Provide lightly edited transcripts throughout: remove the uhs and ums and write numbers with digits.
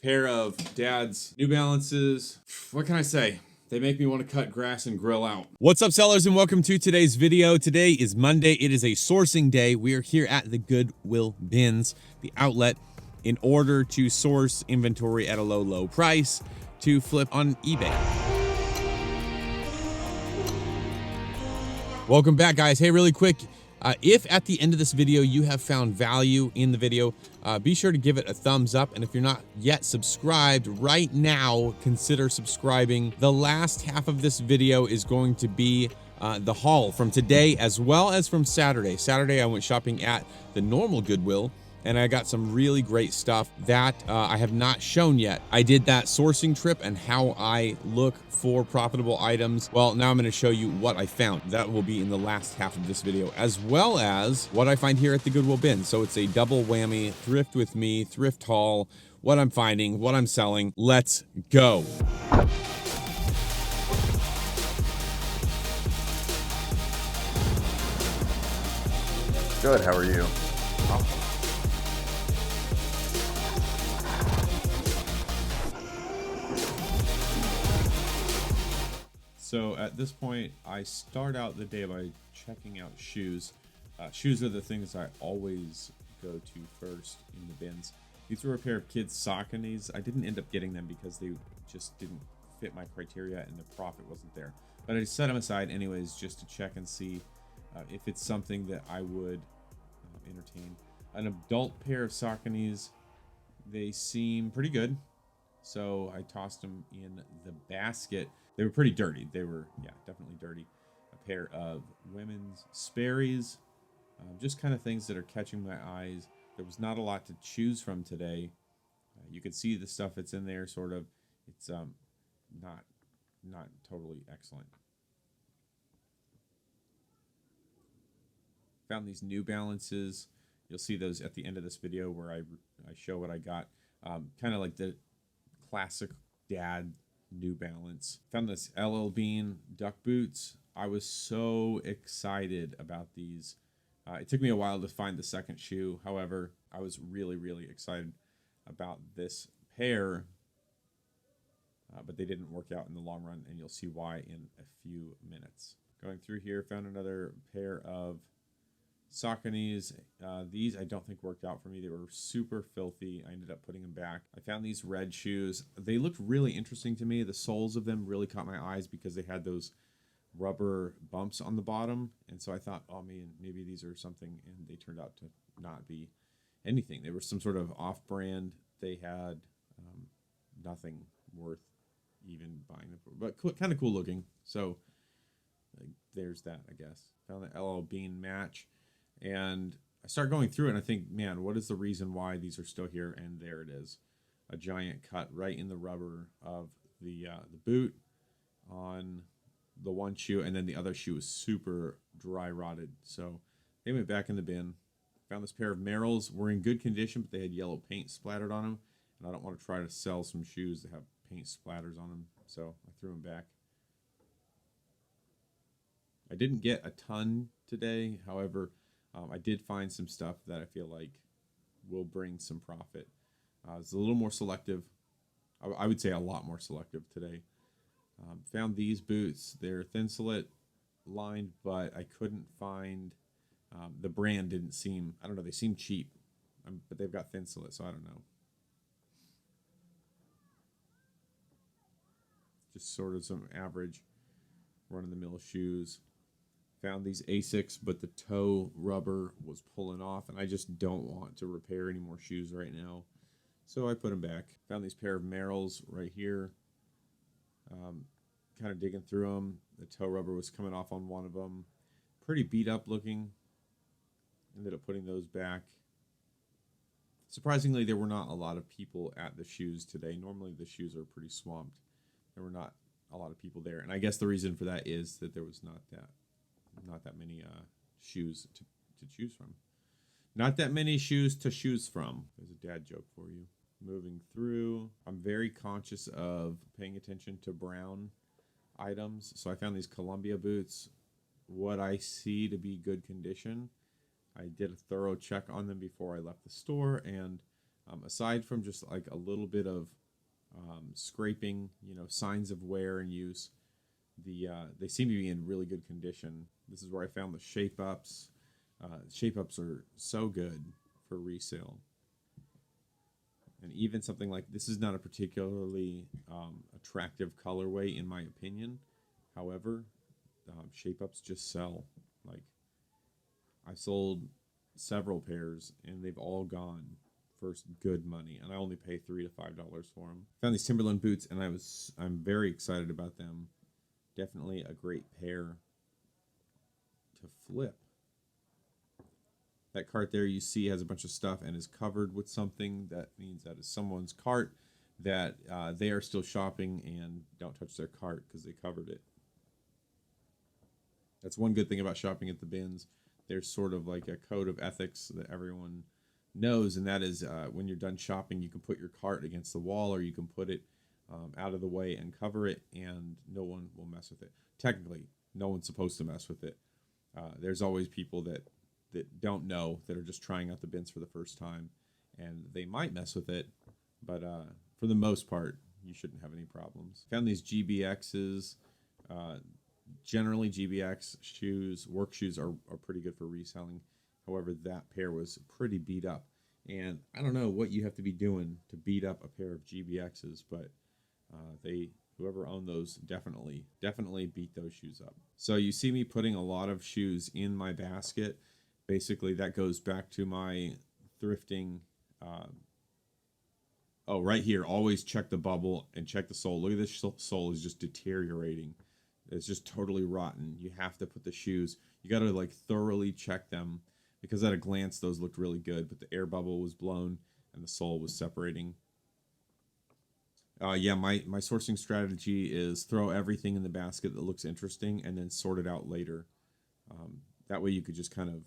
Pair of Dad's New Balances. What can I say? They make me want to cut grass and grill out. What's up, sellers, and welcome to today's video. Today is Monday. It is a sourcing day. We are here at the Goodwill bins, the outlet, in order to source inventory at a low price to flip on eBay. Welcome back, guys. Hey, really quick, if at the end of this video you have found value in the video, be sure to give it a thumbs up. And if you're not yet subscribed right now, consider subscribing. The last half of this video is going to be the haul from today as well as from Saturday. Saturday, I went shopping at the normal Goodwill, and I got some really great stuff that I have not shown yet. I did that sourcing trip and how I look for profitable items. Well, now I'm going to show you what I found. That will be in the last half of this video, as well as what I find here at the Goodwill bin. So it's a double whammy, thrift with me, thrift haul, what I'm finding, what I'm selling. Let's go. Good, how are you? So at this point, I start out the day by checking out shoes. Shoes are the things I always go to first in the bins. These were a pair of kids' Sauconys. I didn't end up getting them because they just didn't fit my criteria and the profit wasn't there. But I set them aside anyways just to check and see if it's something that I would entertain. An adult pair of Sauconys, they seem pretty good. So I tossed them in the basket. They were pretty dirty. They were, yeah, definitely dirty. A pair of women's Sperry's, just kind of things that are catching my eyes. There was not a lot to choose from today. You can see the stuff that's in there, sort of. It's not totally excellent. Found these New Balances. You'll see those at the end of this video where I show what I got. Kind of like the classic dad New Balance. Found this LL Bean duck boots. I was so excited about these. It took me a while to find the second shoe. However, I was really excited about this pair, but they didn't work out in the long run, and you'll see why in a few minutes. Going through here, found another pair of Sauconys. These I don't think worked out for me. They were super filthy. I ended up putting them back. I found these red shoes. They looked really interesting to me. The soles of them really caught my eyes because they had those rubber bumps on the bottom. And so I thought, oh man, maybe these are something. And they turned out to not be anything. They were some sort of off-brand. They had nothing worth even buying them for. But kind of cool looking. So there's that, I guess. Found the LL Bean match. And I start going through it and I think, man, what is the reason why these are still here? And there it is, a giant cut right in the rubber of the boot on the one shoe, and then the other shoe was super dry rotted. So they went back in the bin. Found this pair of Merrells. Were in good condition, but they had yellow paint splattered on them, and I don't want to try to sell some shoes that have paint splatters on them, so I threw them back. I didn't get a ton today, however, I did find some stuff that I feel like will bring some profit. It's a little more selective. I would say a lot more selective today. Found these boots. They're thin slit lined, but I couldn't find the brand. Didn't seem, I don't know, they seem cheap, but they've got thin slit, so I don't know. Just sort of some average run-of-the-mill shoes. Found these Asics, but the toe rubber was pulling off, and I just don't want to repair any more shoes right now. So I put them back. Found these pair of Merrells right here. Kind of digging through them. The toe rubber was coming off on one of them. Pretty beat up looking. Ended up putting those back. Surprisingly, there were not a lot of people at the shoes today. Normally the shoes are pretty swamped. There were not a lot of people there. And I guess the reason for that is that there was not that many shoes to choose from. Not that many shoes to choose from. There's a dad joke for you. Moving through, I'm very conscious of paying attention to brown items. So I found these Columbia boots. What I see to be good condition. I did a thorough check on them before I left the store, and Aside from just like a little bit of scraping, signs of wear and use, they seem to be in really good condition. This is where I found the shape ups. Shape ups are so good for resale. And even something like this is not a particularly attractive colorway in my opinion. However, shape ups just sell. Like, I've sold several pairs and they've all gone for good money, and I only pay $3 to $5 for them. Found these Timberland boots and I'm very excited about them. Definitely a great pair to flip. That cart there you see has a bunch of stuff and is covered with something. That means that is someone's cart, that they are still shopping and don't touch their cart because they covered it. That's one good thing about shopping at the bins. There's sort of like a code of ethics that everyone knows, and that is when you're done shopping, you can put your cart against the wall, or you can put it out of the way and cover it, and no one will mess with it. Technically, no one's supposed to mess with it. There's always people that don't know, that are just trying out the bins for the first time, and they might mess with it, but for the most part, you shouldn't have any problems. Found these GBXs. Generally, GBX shoes, work shoes, are pretty good for reselling. However, that pair was pretty beat up. And I don't know what you have to be doing to beat up a pair of GBXs, but whoever owned those definitely beat those shoes up. So you see me putting a lot of shoes in my basket. Basically, that goes back to my thrifting. Right here, always check the bubble and check the sole. Look at this sole is just deteriorating. It's just totally rotten. You have to put the shoes, you got to like thoroughly check them, because at a glance those looked really good, but the air bubble was blown and the sole was separating. My sourcing strategy is throw everything in the basket that looks interesting and then sort it out later. That way you could just kind of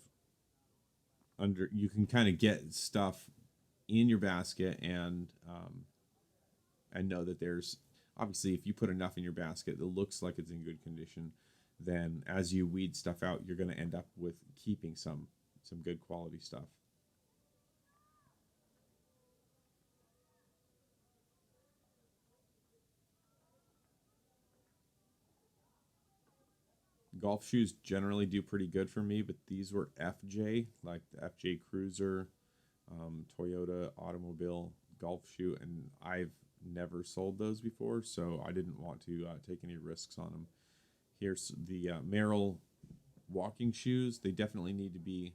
you can kind of get stuff in your basket and know that there's, obviously, if you put enough in your basket that looks like it's in good condition, then as you weed stuff out, you're going to end up with keeping some good quality stuff. Golf shoes generally do pretty good for me, but these were FJ, like the FJ Cruiser, Toyota automobile golf shoe, and I've never sold those before, so I didn't want to take any risks on them. Here's the Merrill walking shoes. They definitely need to be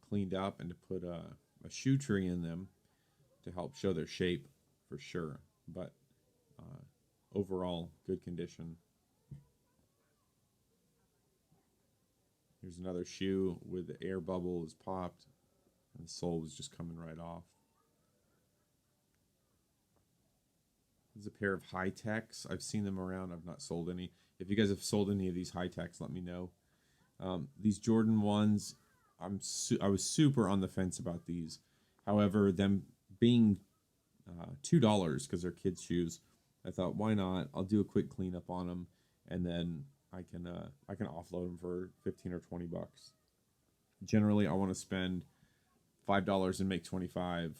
cleaned up and to put a shoe tree in them to help show their shape for sure, but overall good condition. Here's another shoe where the air bubble is popped and the sole was just coming right off. This is a pair of high techs. I've seen them around. I've not sold any. If you guys have sold any of these high techs, let me know. These Jordan 1s, I was super on the fence about these. However, them being $2 because they're kids' shoes, I thought, why not? I'll do a quick cleanup on them, and then I can offload them for 15 or 20 bucks. Generally, I want to spend $5 and make 25.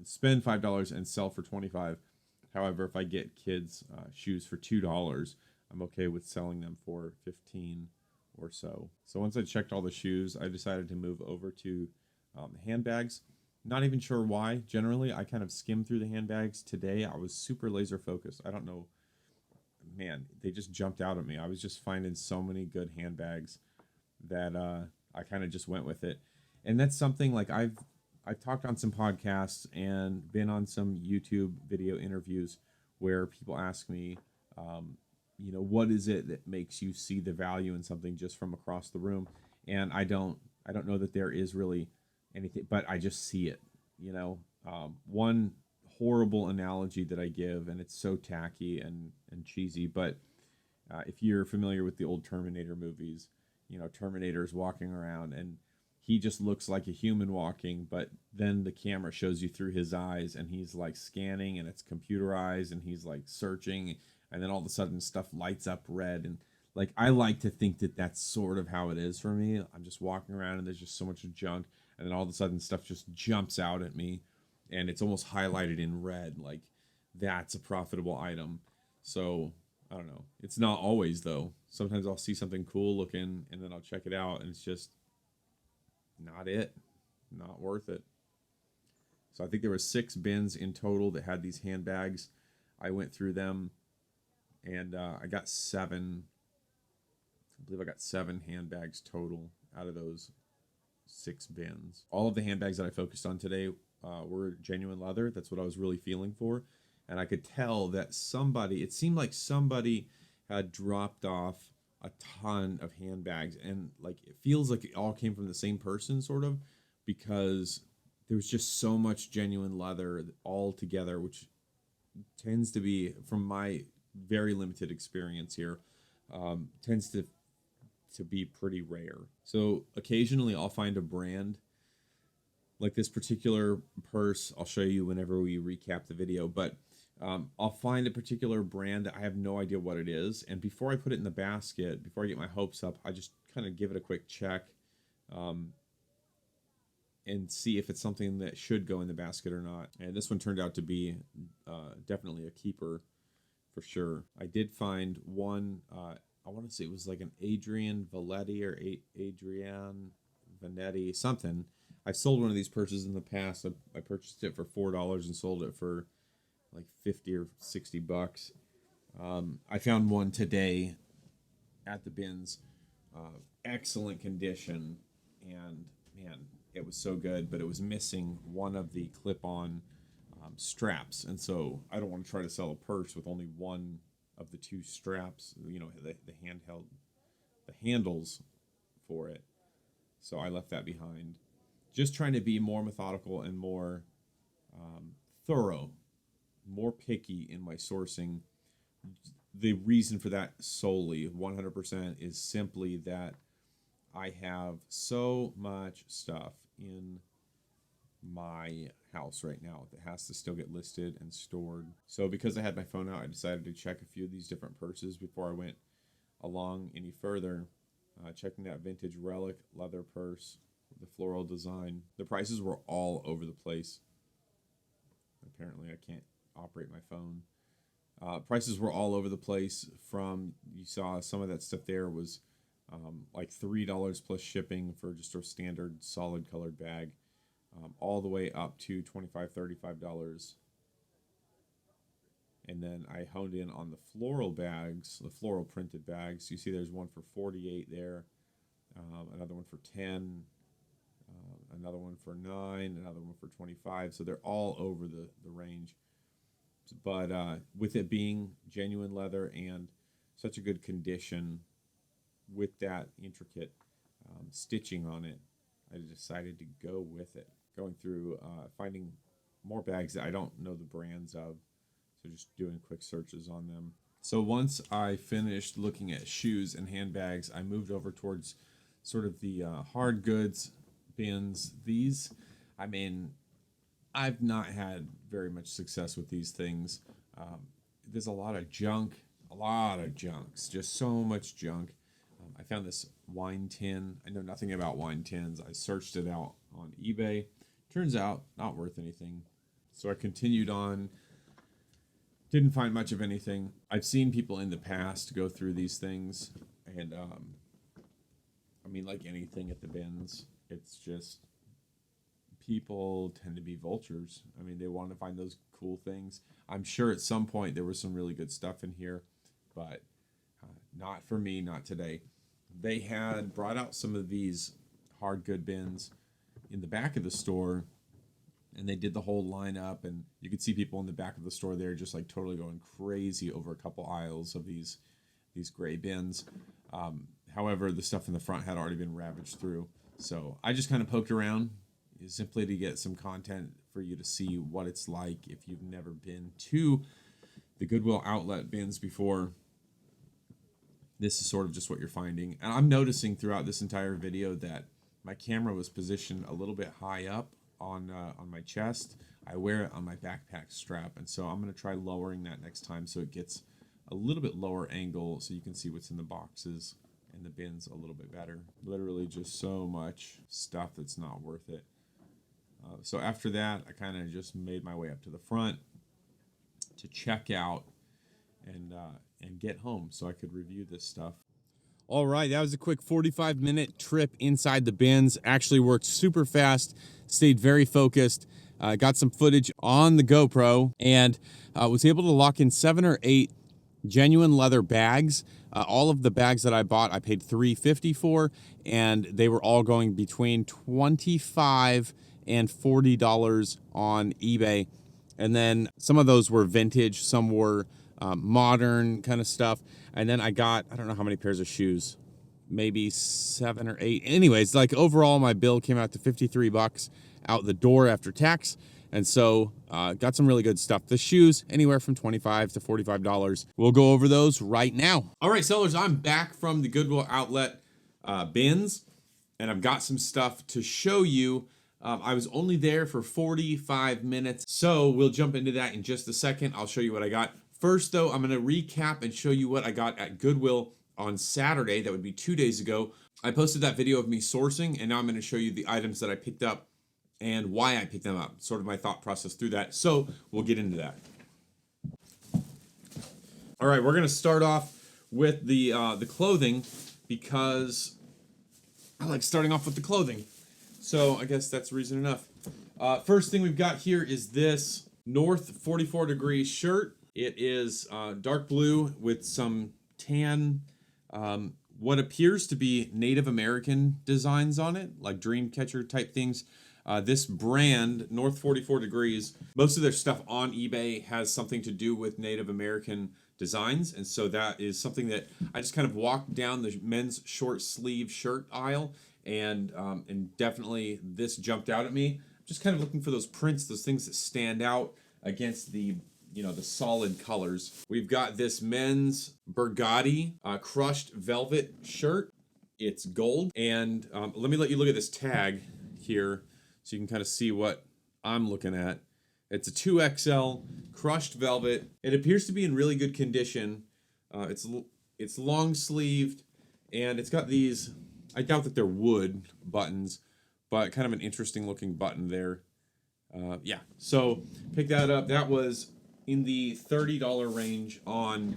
Spend $5 and sell for 25. However, if I get kids' shoes for $2, I'm okay with selling them for 15 or so. So once I checked all the shoes, I decided to move over to handbags. Not even sure why. Generally, I kind of skim through the handbags. Today, I was super laser focused. I don't know. Man, they just jumped out at me. I was just finding so many good handbags that I kind of just went with it. And that's something like I've talked on some podcasts and been on some YouTube video interviews where people ask me, what is it that makes you see the value in something just from across the room? And I don't know that there is really anything, but I just see it. One horrible analogy that I give, and it's so tacky and cheesy, but if you're familiar with the old Terminator movies, Terminator's walking around and he just looks like a human walking, but then the camera shows you through his eyes and he's like scanning and it's computerized and he's like searching, and then all of a sudden stuff lights up red. And like, I like to think that that's sort of how it is for me. I'm just walking around and there's just so much junk, and then all of a sudden stuff just jumps out at me. and it's almost highlighted in red, like that's a profitable item. So I don't know. It's not always though. Sometimes I'll see something cool looking and then I'll check it out and it's just not worth it. So I think there were 6 bins in total that had these handbags. I went through them and I got 7. I believe I got 7 handbags total out of those 6 bins. All of the handbags that I focused on today were genuine leather. That's what I was really feeling for. And I could tell that it seemed like somebody had dropped off a ton of handbags. And like, it feels like it all came from the same person, sort of, because there was just so much genuine leather all together, which tends to be, from my very limited experience here, tends to be pretty rare. So occasionally I'll find a brand like this particular purse. I'll show you whenever we recap the video, but I'll find a particular brand that I have no idea what it is, and before I put it in the basket, before I get my hopes up, I just kind of give it a quick check and see if it's something that should go in the basket or not. And this one turned out to be definitely a keeper for sure. I did find one, I want to say it was like an Adrian Valetti or Adrian Vanetti, something. I've sold one of these purses in the past. I purchased it for $4 and sold it for like 50 or 60 bucks. I found one today at the bins, excellent condition, and man, it was so good, but it was missing one of the clip-on straps, and so I don't want to try to sell a purse with only one of the 2 straps, you know, the handles for it. So I left that behind. Just trying to be more methodical and more thorough, more picky in my sourcing. The reason for that solely 100% is simply that I have so much stuff in my house right now that has to still get listed and stored. So because I had my phone out, I decided to check a few of these different purses before I went along any further. Checking that vintage relic leather purse with the floral design. The prices were all over the place. Apparently I can't operate my phone. Prices were all over the place. From, you saw some of that stuff there was like $3 plus shipping for just a standard solid colored bag, all the way up to $25, $35. And then I honed in on the floral bags, the floral printed bags. You see there's one for 48 there, another one for 10, another one for 9, another one for 25. So they're all over the range. But with it being genuine leather and such a good condition with that intricate stitching on it, I decided to go with it. Going through, finding more bags that I don't know the brands of, so just doing quick searches on them. So once I finished looking at shoes and handbags, I moved over towards sort of the hard goods bins. These, I mean, I've not had very much success with these things. There's a lot of junks, just so much junk. I found this wine tin. I know nothing about wine tins. I searched it out on eBay. Turns out not worth anything. So I continued on. Didn't find much of anything. I've seen people in the past go through these things, and I mean, like anything at the bins, it's just people tend to be vultures. I mean, they want to find those cool things. I'm sure at some point there was some really good stuff in here, but not for me, not today. They had brought out some of these hard good bins in the back of the store, and they did the whole lineup, and you could see people in the back of the store there just like totally going crazy over a couple aisles of these gray bins. However, the stuff in the front had already been ravaged through. So I just kind of poked around simply to get some content for you to see what it's like if you've never been to the Goodwill outlet bins before. This is sort of just what you're finding. And I'm noticing throughout this entire video that my camera was positioned a little bit high up on my chest. I wear it on my backpack strap, and so I'm going to try lowering that next time so it gets a little bit lower angle so you can see what's in the boxes and the bins a little bit better. Literally just so much stuff that's not worth it. So after that, I kind of just made my way up to the front to check out and get home so I could review this stuff. All right, that was a quick 45-minute trip inside the bins. Actually worked super fast, stayed very focused, got some footage on the GoPro, and was able to lock in 7 or 8 genuine leather bags. All of the bags that I bought, I paid $3.50 for, and they were all going between $25 and $40 on eBay. And then some of those were vintage, some were modern kind of stuff. And then I got, I don't know how many pairs of shoes, maybe 7 or 8. Anyways, like overall, my bill came out to $53 out the door after tax. And so got some really good stuff. The shoes, anywhere from $25 to $45. We'll go over those right now. All right, sellers, I'm back from the Goodwill outlet bins, and I've got some stuff to show you. I was only there for 45 minutes, so we'll jump into that in just a second. I'll show you what I got. First, though, I'm going to recap and show you what I got at Goodwill on Saturday. That would be 2 days ago. I posted that video of me sourcing, and now I'm going to show you the items that I picked up and why I picked them up, sort of my thought process through that. So we'll get into that. All right, we're going to start off with the clothing because I like starting off with the clothing. So I guess that's reason enough. First thing we've got here is this North 44 degree shirt. It is dark blue with some tan, what appears to be Native American designs on it, like dream catcher type things. This brand, North 44 degrees, most of their stuff on eBay has something to do with Native American designs. And so that is something that I just kind of walked down the men's short sleeve shirt aisle, and definitely this jumped out at me. Just kind of looking for those prints, those things that stand out against the solid colors. We've got this men's Burgatti crushed velvet shirt. It's gold. And let me let you look at this tag here so you can kind of see what I'm looking at. It's a 2XL crushed velvet. It appears to be in really good condition. It's long sleeved, and it's got these, I doubt that they're wood buttons, but kind of an interesting looking button there. Yeah, so pick that up. That was in the $30 range on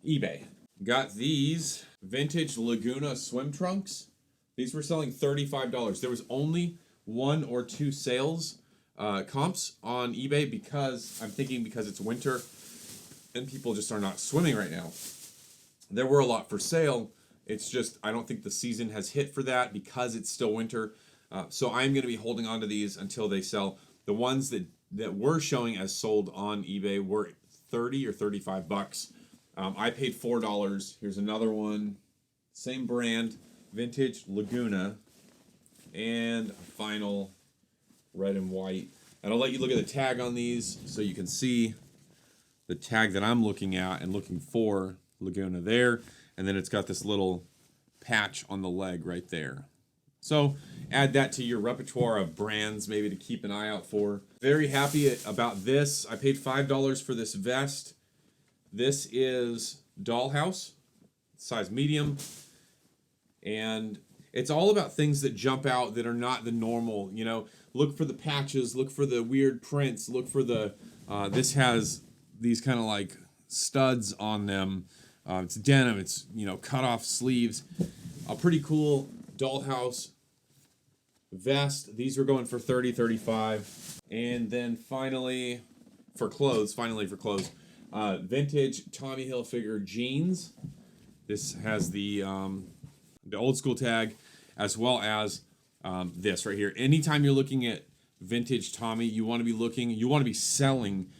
eBay. Got these vintage Laguna swim trunks. These were selling $35. There was only 1 or 2 sales comps on eBay because it's winter and people just are not swimming right now. There were a lot for sale. It's just, I don't think the season has hit for that because it's still winter. So I'm going to be holding on to these until they sell. The ones that were showing as sold on eBay were $30 or $35. I paid $4. Here's another one, same brand, vintage Laguna, and a final red and white. And I'll let you look at the tag on these so you can see the tag that I'm looking at and looking for Laguna there. And then it's got this little patch on the leg right there. So add that to your repertoire of brands maybe to keep an eye out for. Very happy about this. I paid $5 for this vest. This is Dollhouse, size medium. And it's all about things that jump out that are not the normal, look for the patches, look for the weird prints, look for the, this has these kind of like studs on them. It's denim, it's, cut off sleeves. A pretty cool Dollhouse vest. These were going for $30, $35. And then finally for clothes, vintage Tommy Hilfiger jeans. This has the old school tag, as well as this right here. Anytime you're looking at vintage Tommy, you want to be selling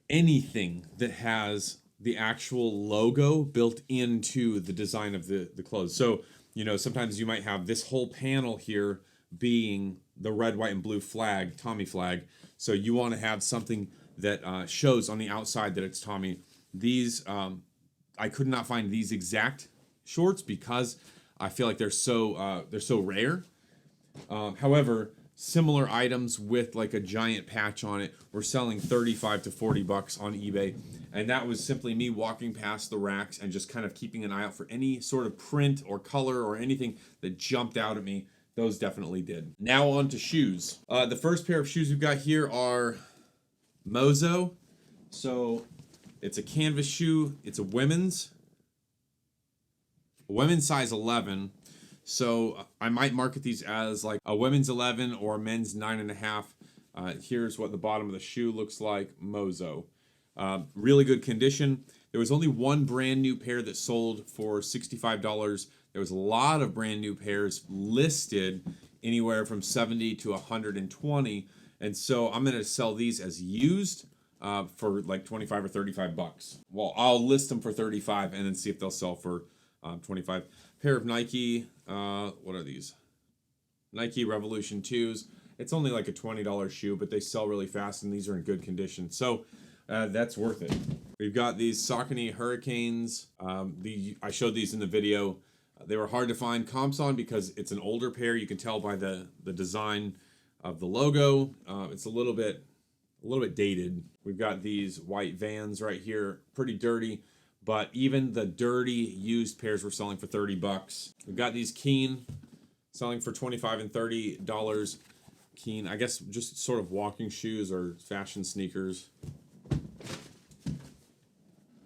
anything that has the actual logo built into the design of the clothes. So, sometimes you might have this whole panel here being the red, white, and blue flag, Tommy flag. So you want to have something that shows on the outside that it's Tommy. These, I could not find these exact shorts because I feel like they're so rare. However, similar items with like a giant patch on it were selling $35 to $40 on eBay. And that was simply me walking past the racks and just kind of keeping an eye out for any sort of print or color or anything that jumped out at me those definitely did. Now on to shoes. The first pair of shoes we've got here are Mozo. So it's a canvas shoe. It's a women's size 11. So I might market these as like a women's 11 or a men's 9.5. Here's what the bottom of the shoe looks like. Mozo. Really good condition. There was only one brand new pair that sold for $65. There was a lot of brand new pairs listed anywhere from $70 to $120. And so I'm going to sell these as used for like 25 or 35 bucks. Well, I'll list them for 35 and then see if they'll sell for 25. Pair of Nike, what are these? Nike Revolution 2s. It's only like a $20 shoe, but they sell really fast and these are in good condition. So that's worth it. We've got these Saucony Hurricanes. I showed these in the video. They were hard to find comps on because it's an older pair. You can tell by the design of the logo. It's a little bit dated. We've got these white Vans right here, pretty dirty, but even the dirty used pairs were selling for 30 bucks. We've got these Keen selling for $25 and $30. Keen, I guess just sort of walking shoes or fashion sneakers.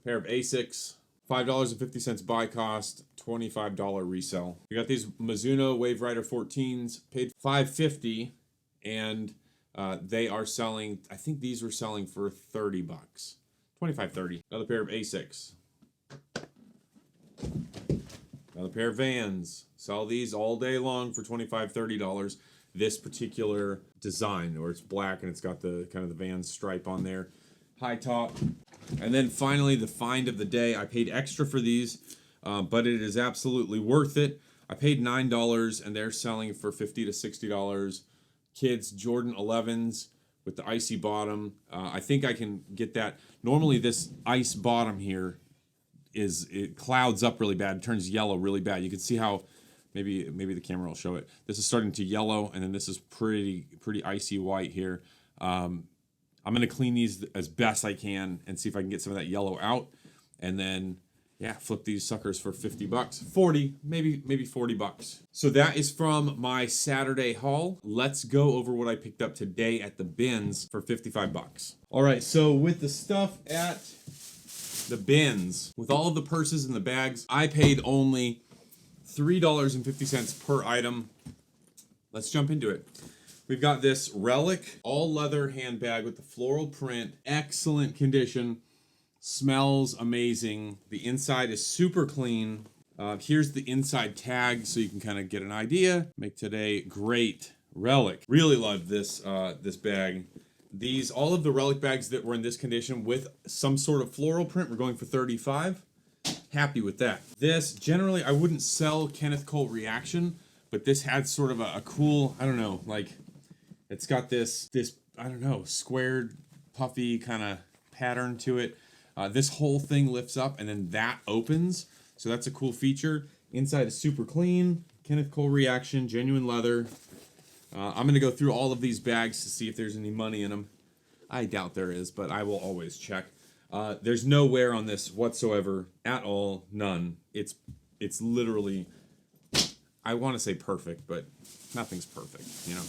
Pair of Asics, $5.50 buy cost, $25 resell. We got these Mizuno Wave Rider 14s, paid $5.50, and they are selling, I think these were selling for 30 bucks. 25, 30. Another pair of Asics. Another pair of Vans. Sell these all day long for $25, $30. This particular design, where it's black and it's got the kind of the Vans stripe on there. High top. And then finally, the find of the day. I paid extra for these, but it is absolutely worth it. I paid $9 and they're selling for $50 to $60. Kids Jordan 11s with the icy bottom. I think I can get that. Normally this ice bottom here it clouds up really bad, it turns yellow really bad. You can see how maybe the camera will show it. This is starting to yellow and then this is pretty icy white here. I'm going to clean these as best I can and see if I can get some of that yellow out. And then, yeah, flip these suckers for 50 bucks. 40, maybe 40 bucks. So that is from my Saturday haul. Let's go over what I picked up today at the bins for 55 bucks. All right, so with the stuff at the bins, with all of the purses and the bags, I paid only $3.50 per item. Let's jump into it. We've got this Relic all leather handbag with the floral print, excellent condition, smells amazing. The inside is super clean. Here's the inside tag so you can kind of get an idea. Make today great. Relic. Really love this this bag. All of the Relic bags that were in this condition with some sort of floral print were going for $35. Happy with that. This, generally, I wouldn't sell Kenneth Cole Reaction, but this had sort of a cool, I don't know, like, it's got this I don't know, squared, puffy kind of pattern to it. This whole thing lifts up and then that opens. So that's a cool feature. Inside is super clean. Kenneth Cole Reaction, genuine leather. I'm going to go through all of these bags to see if there's any money in them. I doubt there is, but I will always check. There's no wear on this whatsoever at all. None. It's literally, I want to say perfect, but nothing's perfect, you know.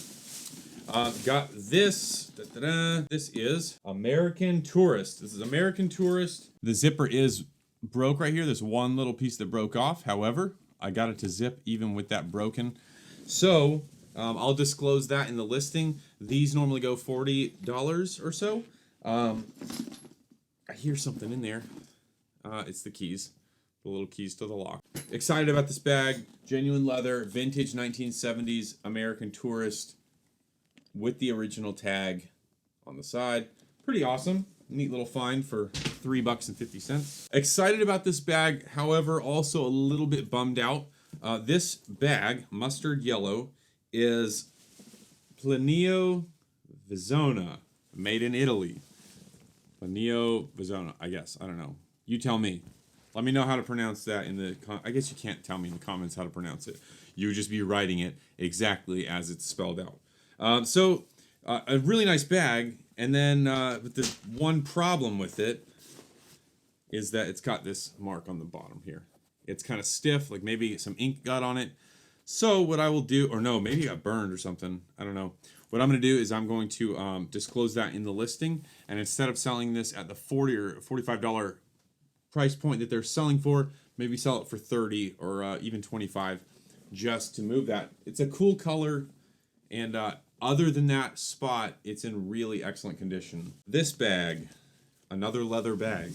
Got this. This is American Tourist. This is American Tourist. The zipper is broke right here. There's one little piece that broke off. However, I got it to zip even with that broken. So I'll disclose that in the listing. These normally go $40 or so. I hear something in there. It's the keys. The little keys to the lock. Excited about this bag. Genuine leather, vintage 1970s American Tourist with the original tag on the side. Pretty awesome. Neat little find for $3.50. Excited about this bag, however, also a little bit bummed out. This bag, mustard yellow, is Plinio Vizona, made in Italy. Plinio Vizona, I guess. I don't know. You tell me. Let me know how to pronounce that in the... I guess you can't tell me in the comments how to pronounce it. You would just be writing it exactly as it's spelled out. So a really nice bag, and then but the one problem with it is that it's got this mark on the bottom here. It's kind of stiff, like maybe some ink got on it. So what I will do, or no, maybe it got burned or something. I don't know. What I'm going to do is I'm going to disclose that in the listing. And instead of selling this at the $40 or $45 price point that they're selling for, maybe sell it for 30 or even 25 just to move that. It's a cool color. And other than that spot, it's in really excellent condition. This bag, another leather bag.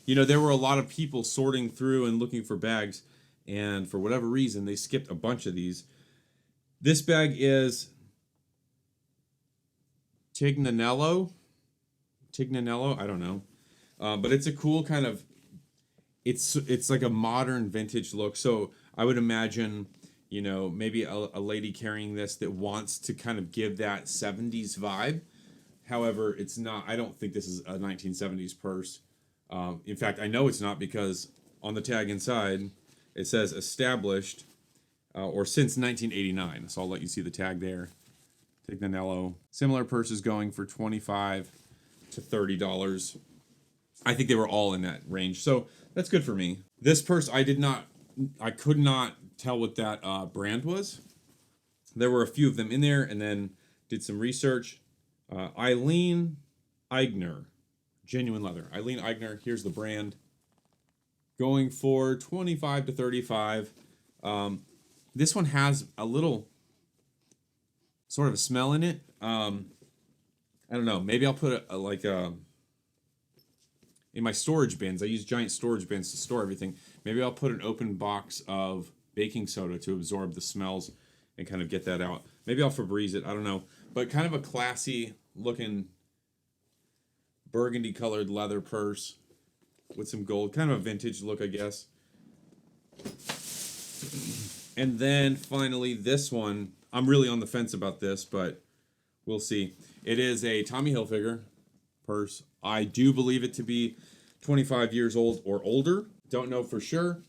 You know, there were a lot of people sorting through and looking for bags, and for whatever reason, they skipped a bunch of these. This bag is Tignanello, I don't know. But it's a cool kind of, it's like a modern vintage look. So I would imagine, you know, maybe a lady carrying this that wants to kind of give that 70s vibe. However, it's not, I don't think this is a 1970s purse. In fact, I know it's not because on the tag inside, it says established or since 1989. So I'll let you see the tag there. Tignanello. Similar purses going for $25 to $30. I think they were all in that range. So that's good for me. This purse, I could not tell what that brand was. There were a few of them in there, and then did some research. Eileen Eigner. Genuine leather. Eileen Eigner, here's the brand. Going for 25 to 35. This one has a little sort of a smell in it. I don't know. Maybe I'll put in my storage bins. I use giant storage bins to store everything. Maybe I'll put an open box of baking soda to absorb the smells and kind of get that out. Maybe I'll Febreze it. I don't know. But kind of a classy looking burgundy colored leather purse with some gold, kind of a vintage look, I guess. And then finally this one, I'm really on the fence about this, but we'll see. It is a Tommy Hilfiger purse. I do believe it to be 25 years old or older. Don't know for sure,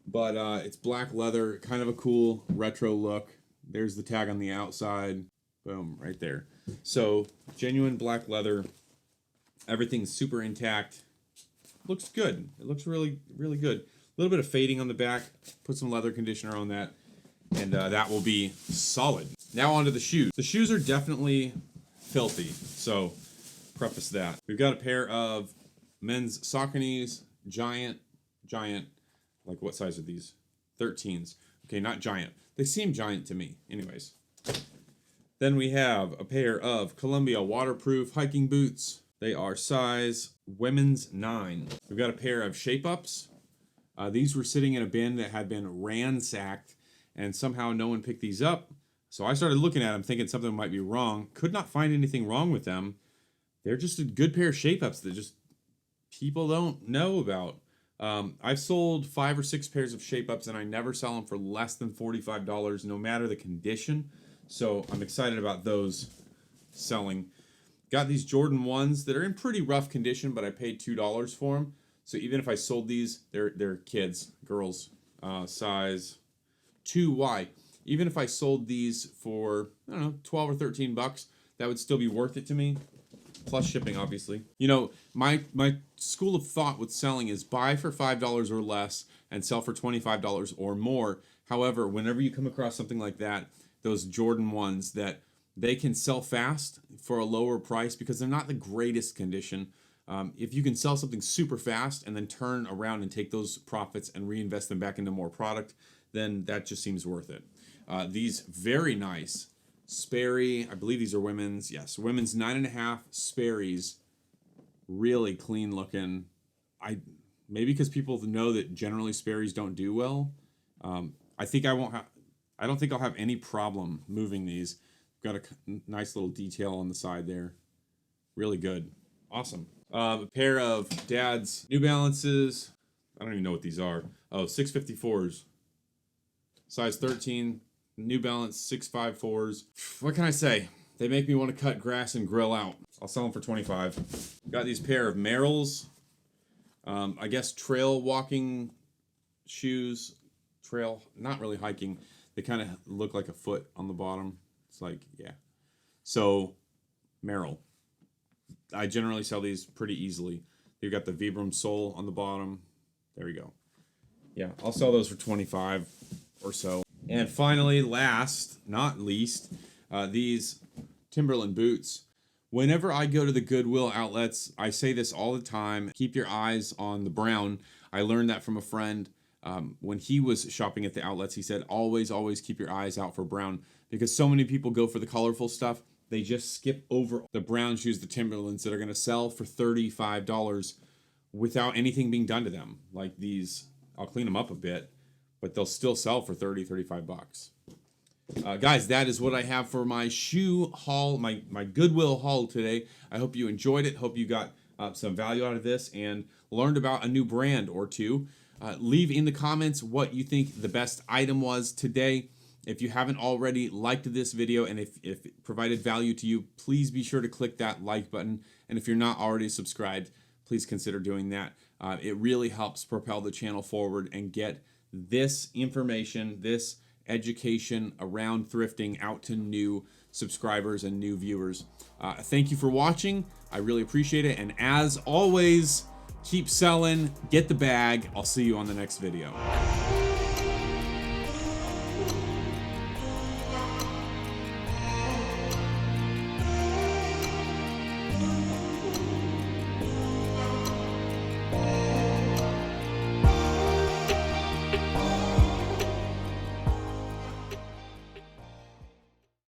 but it's black leather, kind of a cool retro look. There's the tag on the outside. Boom, right there. So genuine black leather. Everything's super intact. Looks good. It looks really, really good. A little bit of fading on the back. Put some leather conditioner on that. And that will be solid. Now on to the shoes. The shoes are definitely filthy. So preface that. We've got a pair of men's Saucony's giant. Like what size are these? 13s. Okay, not giant. They seem giant to me. Anyways. Then we have a pair of Columbia waterproof hiking boots. They are size women's 9. We've got a pair of shape-ups. These were sitting in a bin that had been ransacked, and somehow no one picked these up. So I started looking at them thinking something might be wrong. Could not find anything wrong with them. They're just a good pair of shape-ups that just people don't know about. I've sold 5 or 6 pairs of shape-ups, and I never sell them for less than $45, no matter the condition. So I'm excited about those selling. Got these Jordan 1s that are in pretty rough condition, but I paid $2 for them. So even if I sold these, they're kids, girls, size 2Y. Even if I sold these for, I don't know, 12 or 13 bucks, that would still be worth it to me. Plus shipping, obviously. You know, my school of thought with selling is buy for $5 or less and sell for $25 or more. However, whenever you come across something like that, those Jordan 1s that they can sell fast for a lower price because they're not the greatest condition. If you can sell something super fast and then turn around and take those profits and reinvest them back into more product, then that just seems worth it. These very nice Sperry, I believe these are women's. Yes, women's 9.5 Sperry's, really clean looking. Maybe because people know that generally Sperry's don't do well. I don't think I'll have any problem moving these. Got a nice little detail on the side there. Really good. Awesome. A pair of Dad's New Balances. I don't even know what these are. Oh, 654s. Size 13. New Balance 654s. What can I say? They make me want to cut grass and grill out. I'll sell them for $25. Got these pair of Merrells. I guess trail walking shoes. Trail, not really hiking. They kind of look like a foot on the bottom. It's like, yeah. So, Merrell. I generally sell these pretty easily. You've got the Vibram sole on the bottom. There we go. Yeah, I'll sell those for $25. or so. And finally, last not least, these Timberland boots. Whenever I go to the Goodwill outlets, I say this all the time, keep your eyes on the brown. I learned that from a friend when he was shopping at the outlets. He said, always keep your eyes out for brown, because so many people go for the colorful stuff. They just skip over the brown shoes, the Timberlands that are going to sell for $35 without anything being done to them. Like these, I'll clean them up a bit, but they'll still sell for 35 bucks. Guys, that is what I have for my shoe haul, my Goodwill haul today. I hope you enjoyed it. Hope you got some value out of this and learned about a new brand or two. Leave in the comments what you think the best item was today. If you haven't already liked this video and if it provided value to you, please be sure to click that like button. And if you're not already subscribed, please consider doing that. It really helps propel the channel forward and get this information, this education around thrifting out to new subscribers and new viewers. Thank you for watching. I really appreciate it. And as always, keep selling, get the bag. I'll see you on the next video.